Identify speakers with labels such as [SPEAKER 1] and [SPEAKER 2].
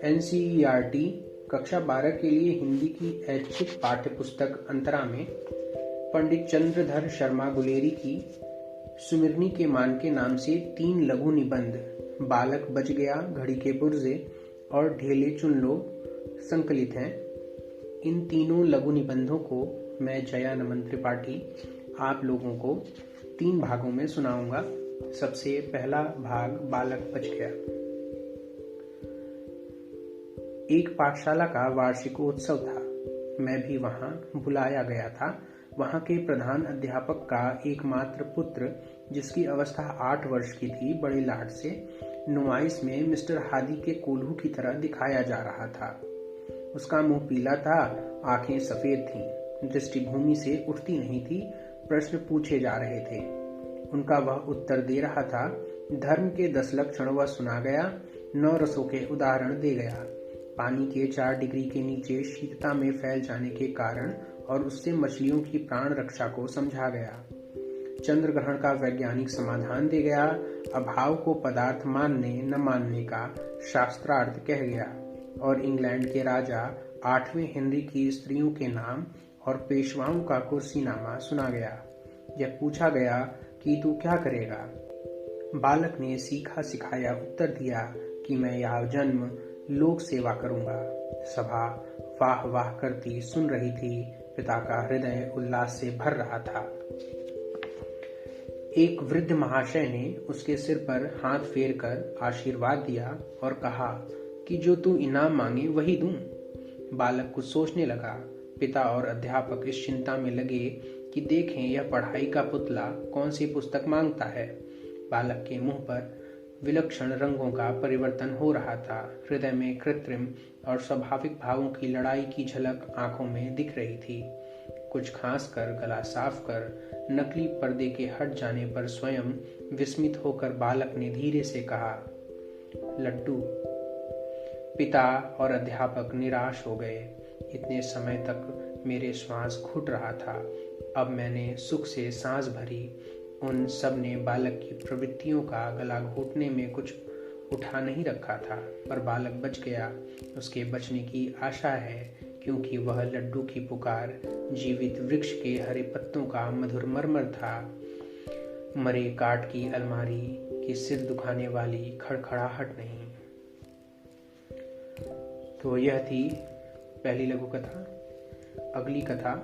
[SPEAKER 1] NCERT कक्षा 12 के लिए हिंदी की ऐच्छिक पाठ्यपुस्तक अंतरा में पंडित चंद्रधर शर्मा गुलेरी की सुमिरनी के मान के नाम से 3 लघु निबंध बालक बच गया, घड़ी के पुर्जे और ढेले चुन लो संकलित हैं। इन तीनों लघु निबंधों को मैं जया नमन त्रिपाठी आप लोगों को 3 भागों में सुनाऊंगा। सबसे पहला भाग बालक बच गया। एक पाठशाला का वार्षिकोत्सव था। मैं भी वहां बुलाया गया था। वहां के प्रधान अध्यापक का एकमात्र पुत्र, जिसकी अवस्था 8 वर्ष की थी, बड़े लाड से नुमाइश में मिस्टर हादी के कोल्हू की तरह दिखाया जा रहा था। उसका मुंह पीला था, आंखें सफेद थीं, दृष्टिभूमि से उठती नहीं थी। प्रश्न पूछे जा रहे थे, उनका वह उत्तर दे रहा था। धर्म के 10 लक्षण वह सुना गया, 9 रसों के उदाहरण दे गया। पानी के 4 डिग्री के नीचे शीतता में फैल जाने के कारण और उससे मछलियों की प्राण रक्षा को समझा गया। चंद्र ग्रहण का वैज्ञानिक समाधान दे गया। अभाव को पदार्थ मानने न मानने का शास्त्रार्थ कह गया। और इंग्लैंड के राजा 8वें हेनरी की स्त्रियों के नाम और पेशवाओं का कुर्सीनामा सुना गया। यह पूछा गया कि तू क्या करेगा। बालक ने सीखा सिखाया उत्तर दिया कि मैं यह जन्म लोक सेवा करूंगा। सभा वाह वाह करती सुन रही थी। पिता का हृदय उल्लास से भर रहा था। एक वृद्ध महाशय ने उसके सिर पर हाथ फेरकर आशीर्वाद दिया और कहा कि जो तू इनाम मांगे वही दूं। बालक कुछ सोचने लगा। पिता और अध्यापक इस चिंता में लगे कि देखें यह पढ़ाई का पुतला कौन सी पुस्तक मांगता है। बालक के मुंह पर विलक्षण रंगों का परिवर्तन हो रहा था। हृदय में कृत्रिम और स्वाभाविक भावों की लड़ाई की झलक आंखों में दिख रही थी। कुछ खांस कर, गला साफ कर, नकली पर्दे के हट जाने पर स्वयं विस्मित होकर बालक ने धीरे से कहा, लड्डू। पिता और अध्यापक निराश हो गए। इतने समय तक मेरे श्वास घुट रहा था। अब मैंने सुख से सांस भरी। उन सब ने बालक की प्रवृत्तियों का गला घोटने में कुछ उठा नहीं रखा था, पर बालक बच गया। उसके बचने की आशा है, क्योंकि वह लड्डू की पुकार जीवित वृक्ष के हरे पत्तों का मधुर मरमर था। मरे काठ की अलमारी की सिर दुखाने वाली खड़खड़ाहट नहीं। तो यह थी पहली लघु कथा। अगली कथा